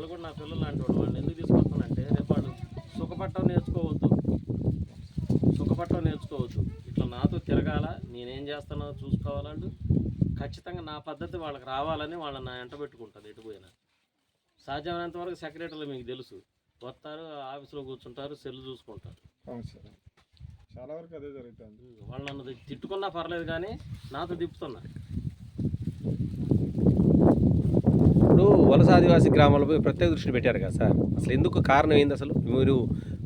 వాళ్ళు కూడా నా పిల్లలు లాంటి వాళ్ళు. వాళ్ళని ఎందుకు తీసుకొస్తానంటే రేపు వాళ్ళు సుఖపట్టం నేర్చుకోవద్దు. ఇట్లా నాతో తిరగాల, నేనేం చేస్తానో చూసుకోవాలంటూ ఖచ్చితంగా నా పద్ధతి వాళ్ళకి రావాలని వాళ్ళని నా వెంట పెట్టుకుంటుంది ఎటు పోయినా. సాధ్యమైనంత వరకు సెక్రటరీలు మీకు తెలుసు, వస్తారు ఆఫీస్లో కూర్చుంటారు, సెల్ చూసుకుంటారు. చాలా వరకు అదే జరుగుతుంది. వాళ్ళు నన్ను తిట్టుకున్నా పర్లేదు కానీ నాతో తిప్పుతున్నారు. ఇప్పుడు వలస ఆదివాసీ గ్రామాలపై ప్రత్యేక దృష్టి పెట్టారు కదా సార్, అసలు ఎందుకు కారణం ఏంది? అసలు మీరు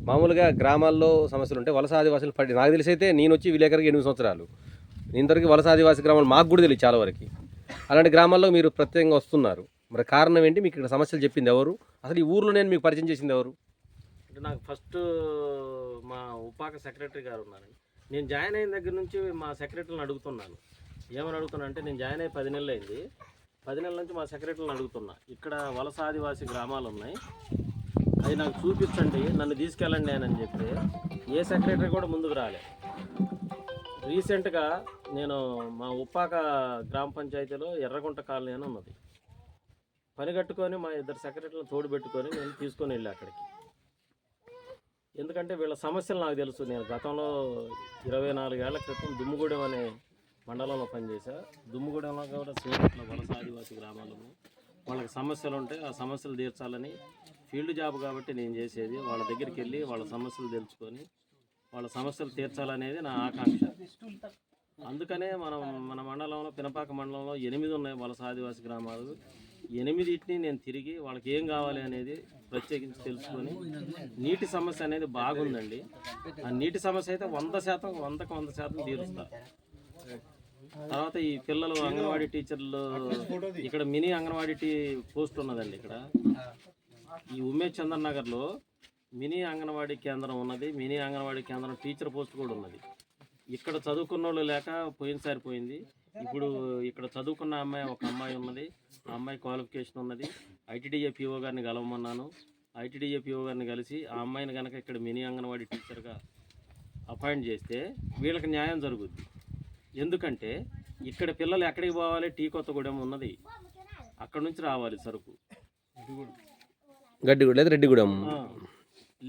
మామూలుగా గ్రామాల్లో సమస్యలు ఉంటే వలస ఆదివాసులు నాకు తెలిసి అయితే నేను వచ్చి విలేకరికి 8 సంవత్సరాలు, ఇంతవరకు వలస ఆదివాసీ గ్రామాలు మాకు కూడా తెలియదు చాలా వరకు. అలాంటి గ్రామాల్లో మీరు ప్రత్యేకంగా వస్తున్నారు, మరి కారణం ఏంటి? మీకు ఇక్కడ సమస్యలు చెప్పింది ఎవరు? అసలు ఈ ఊర్లో నేను మీకు పరిచయం చేసింది ఎవరు? అంటే నాకు ఫస్ట్ మా ఉపాక సెక్రటరీ గారు ఉన్నారండి. నేను జాయిన్ అయిన దగ్గర నుంచి మా సెక్రటరీని అడుగుతున్నాను. ఏమని అడుగుతున్నా అంటే, నేను జాయిన్ అయ్యి 10 నెలలు అయింది. 10 నెలల నుంచి మా సెక్రటరీని అడుగుతున్నా, ఇక్కడ వలస ఆదివాసీ గ్రామాలు ఉన్నాయి, అవి నాకు చూపించండి, నన్ను తీసుకెళ్ళండి అని చెప్తే ఏ సెక్రటరీ కూడా ముందుకు రాలే. రీసెంట్గా నేను మా ఉప్పాక గ్రామ పంచాయతీలో ఎర్రగుంట కాలనీ అని ఉన్నది, పని కట్టుకొని మా 2 సెక్రటరీలను తోడు పెట్టుకొని నేను తీసుకొని వెళ్ళి అక్కడికి. ఎందుకంటే వీళ్ళ సమస్యలు నాకు తెలుసు. నేను గతంలో 24 ఏళ్ల క్రితం దుమ్ముగూడెం అనే మండలంలో పనిచేశా. దుమ్ముగూడెంలో కూడా సేపట్లో వలస ఆదివాసీ గ్రామాలను వాళ్ళకి సమస్యలు ఉంటే ఆ సమస్యలు తీర్చాలని ఫీల్డ్ జాబ్ కాబట్టి నేను చేసేది. వాళ్ళ దగ్గరికి వెళ్ళి వాళ్ళ సమస్యలు తెలుసుకొని వాళ్ళ సమస్యలు తీర్చాలనేది నా ఆకాంక్ష. అందుకనే మన మండలంలో, పినపాక మండలంలో 8 ఉన్నాయి వలస ఆదివాసీ గ్రామాలు. 8టిని నేను తిరిగి వాళ్ళకి ఏం కావాలి అనేది ప్రత్యేకించి తెలుసుకొని, నీటి సమస్య అనేది బాగుందండి, ఆ నీటి సమస్య అయితే 100% తీరుస్తా. తర్వాత ఈ పిల్లలు అంగన్వాడీ టీచర్లు, ఇక్కడ మినీ అంగన్వాడీ పోస్ట్ ఉన్నదండి. ఇక్కడ ఈ ఉమేష్ చంద్ర నగర్లో మినీ అంగన్వాడీ కేంద్రం ఉన్నది. మినీ అంగన్వాడీ కేంద్రం టీచర్ పోస్ట్ కూడా ఉన్నది. ఇక్కడ చదువుకున్న వాళ్ళు లేక పోయినసారి పోయింది. ఇప్పుడు ఇక్కడ చదువుకున్న ఒక అమ్మాయి ఉన్నది, ఆ అమ్మాయి క్వాలిఫికేషన్ ఉన్నది. ఐటీడీఏ పిఓ గారిని కలవమన్నాను. ఐటీడీఏ పిఓ గారిని కలిసి ఆ అమ్మాయిని కనుక ఇక్కడ మినీ అంగన్వాడీ టీచర్గా అపాయింట్ చేస్తే వీళ్ళకి న్యాయం జరుగుద్ది. ఎందుకంటే ఇక్కడ పిల్లలు ఎక్కడికి పోవాలి? టీ కొత్తగూడెం ఉన్నది, అక్కడ నుంచి రావాలి సరుకు. గడ్డిగూడెం లేదా రెడ్డిగూడెం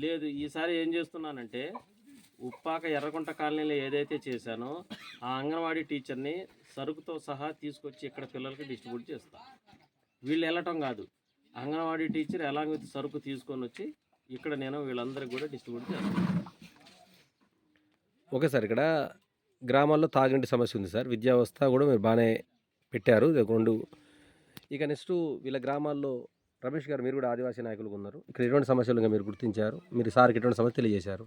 లేదు. ఈసారి ఏం చేస్తున్నానంటే, ఉప్పాక ఎర్రగుంట కాలనీలో ఏదైతే చేశానో ఆ అంగన్వాడీ టీచర్ని సరుకుతో సహా తీసుకొచ్చి ఇక్కడ పిల్లలకి డిస్ట్రిబ్యూట్ చేస్తా. వీళ్ళు వెళ్ళటం కాదు, అంగన్వాడీ టీచర్ అలాంగ్ విత్ సరుకు తీసుకొని వచ్చి ఇక్కడ నేను వీళ్ళందరికీ కూడా డిస్ట్రిబ్యూట్ చేస్తాను. ఓకే సార్, ఇక్కడ గ్రామాల్లో తాగునీటి సమస్య ఉంది సార్, విద్యా వ్యవస్థ కూడా మీరు బాగానే పెట్టారు. ఇక నెక్స్ట్ వీళ్ళ గ్రామాల్లో రమేష్ గారు, మీరు కూడా ఆదివాసీ నాయకులుగా ఉన్నారు, ఇక్కడ ఎటువంటి సమస్యలుగా మీరు గుర్తించారు? మీరు సార్కి ఎటువంటి సమస్య తెలియజేశారు?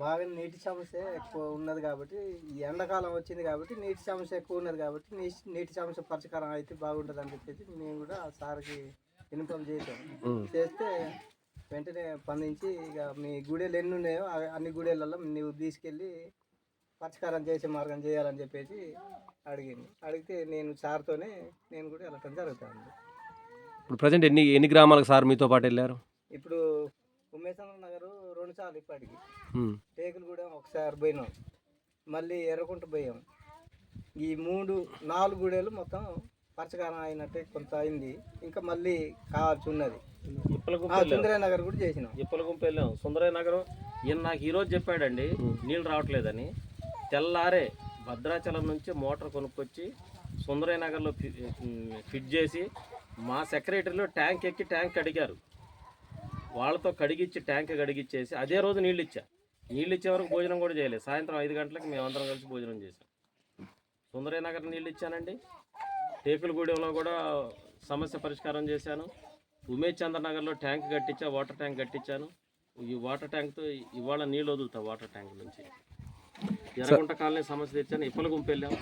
బాగా నీటి సమస్య ఎక్కువ ఉన్నది కాబట్టి, ఈ ఎండాకాలం వచ్చింది కాబట్టి నీటి సమస్య ఎక్కువ ఉన్నది కాబట్టి నీటి సమస్య పరిష్కారం అయితే బాగుంటుంది అని చెప్పేసి మేము కూడా సార్కి ఇన్ఫార్మ్ చేస్తే వెంటనే స్పందించి, ఇక మీ గుడేలు ఎన్ని ఉన్నాయో అన్ని గుడేలలో నువ్వు తీసుకెళ్ళి పరిష్కారం చేసే మార్గం చేయాలని చెప్పేసి అడిగితే నేను సార్తోనే నేను కూడా వెళ్ళటం జరుగుతుంది. ఇప్పుడు ప్రజెంట్ ఎన్ని గ్రామాలకు సార్ మీతో పాటు వెళ్ళారు? ఇప్పుడు ఉమేష్ నగర్ 2 సార్లు ఇప్పటికి, టేకులు కూడా ఒకసారి పోయినాం, మళ్ళీ ఎర్రకుంట పోయాం. ఈ 4 గుడేలు మొత్తం పరిష్కారం అయినట్టే కొంత అయింది, ఇంకా మళ్ళీ కావాల్సి ఉన్నది. సుందరయ్య నగర్ కూడా చేసినాం. ఇప్పలగుంప వెళ్ళాం. సుందరయ్య నగర్ ఈయన నాకు ఈరోజు చెప్పాడండి నీళ్ళు రావట్లేదని. తెల్లారే భద్రాచలం నుంచి మోటార్ కొనుక్కొచ్చి సుందరయ్య నగర్లో ఫిట్ చేసి మా సెక్రటరీలో ట్యాంక్ ఎక్కి ట్యాంక్ కడిగారు. వాళ్ళతో ట్యాంక్ కడిగిచ్చేసి అదే రోజు నీళ్ళు ఇచ్చే వరకు భోజనం కూడా చేయలేదు. సాయంత్రం 5 గంటలకు మేమందరం కలిసి భోజనం చేశాం. సుందరయ్య నగర్ నీళ్ళు ఇచ్చానండి. టేకులగూడెంలో కూడా సమస్య పరిష్కారం చేశాను. ఉమేష్ చంద్ర నగర్లో ట్యాంక్ కట్టించా, వాటర్ ట్యాంక్ కట్టించాను. ఈ వాటర్ ట్యాంక్తో ఇవాళ నీళ్ళు వదులుతా. వాటర్ ట్యాంక్ నుంచి ఎర్రగుంట కాలనీ సమస్య తెచ్చాను. ఇప్పలగుంప వెళ్ళాం,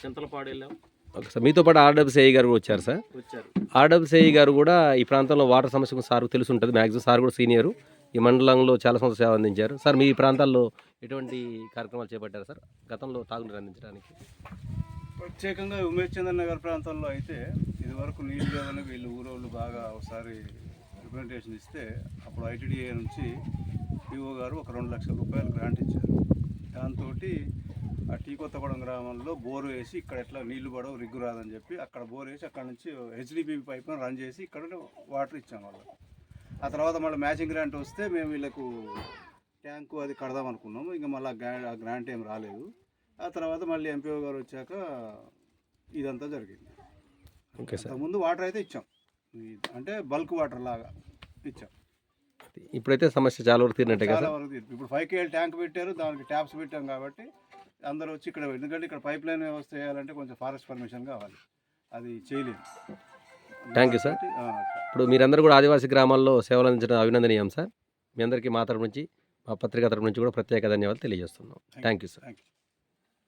చింతలపాడు వెళ్ళాం. ఓకే సార్, మీతో పాటు ఆర్డబ్ల్యూసీఐ గారు కూడా వచ్చారు సార్? వచ్చారు. ఆర్డబ్ల్యూసీఐ గారు కూడా ఈ ప్రాంతంలో వాటర్ సమస్య సార్ తెలిసి ఉంటుంది మ్యాక్సిమం. సార్ కూడా సీనియరు, ఈ మండలంలో చాలా సంవత్సరాలు సేవ అందించారు. సార్ మీ ప్రాంతాల్లో ఎటువంటి కార్యక్రమాలు చేపట్టారు సార్ గతంలో తాగునీరు అందించడానికి? ప్రత్యేకంగా ఉమేష్ చంద్ర నగర్ ప్రాంతంలో అయితే ఇదివరకు నీళ్ళు లేవని వీళ్ళు ఊరోళ్ళు బాగా ఒకసారి రిప్రజెంటేషన్ ఇస్తే అప్పుడు ఐటీడీఏ నుంచి పిఓ గారు ఒక 2 లక్షల రూపాయలు గ్రాంట్ ఇచ్చారు. దాంతో ఆ టీ కొత్తగూడెం గ్రామంలో బోరు వేసి ఇక్కడ ఎట్లా నీళ్లు పడవు రిగ్గు రాదని చెప్పి అక్కడ బోర్ వేసి అక్కడ నుంచి హెచ్డిపి పైప్ను రన్ చేసి ఇక్కడ వాటర్ ఇచ్చాం వాళ్ళు. ఆ తర్వాత మళ్ళీ మ్యాచింగ్ గ్రాంట్ వస్తే మేము వీళ్ళకు ట్యాంకు అది కడదాం అనుకున్నాము. ఇంకా మళ్ళీ ఆ గ్రాంట్ ఏం రాలేదు. ఆ తర్వాత మళ్ళీ ఎంపీఓ గారు వచ్చాక ఇదంతా జరిగింది. Okay sir. ముందు వాటర్ అయితే ఇచ్చాం, అంటే బల్క్ వాటర్ లాగా ఇచ్చాం. ఇప్పుడైతే సమస్య చాలా వరకు తీరినట్టే కదా చాలా వరకు ఇప్పుడు 5 KL ట్యాంక్ పెట్టారు, దానికి ట్యాప్స్ పెట్టాం కాబట్టి అందరూ వచ్చి ఇక్కడ, ఎందుకంటే ఇక్కడ పైప్ లైన్ వ్యవస్థ చేయాలంటే కొంచెం ఫారెస్ట్ పర్మిషన్ కావాలి, అది చేయలేదు. Thank you sir. ఇప్పుడు మీరందరూ కూడా ఆదివాసీ గ్రామాల్లో సేవలు అందించడం అభినందనీయం సార్. మీ అందరికీ మా తరపు నుంచి, మా పత్రికా తరపు నుంచి కూడా ప్రత్యేక ధన్యవాదాలు తెలియజేస్తున్నాం. Thank you sir. Thank you.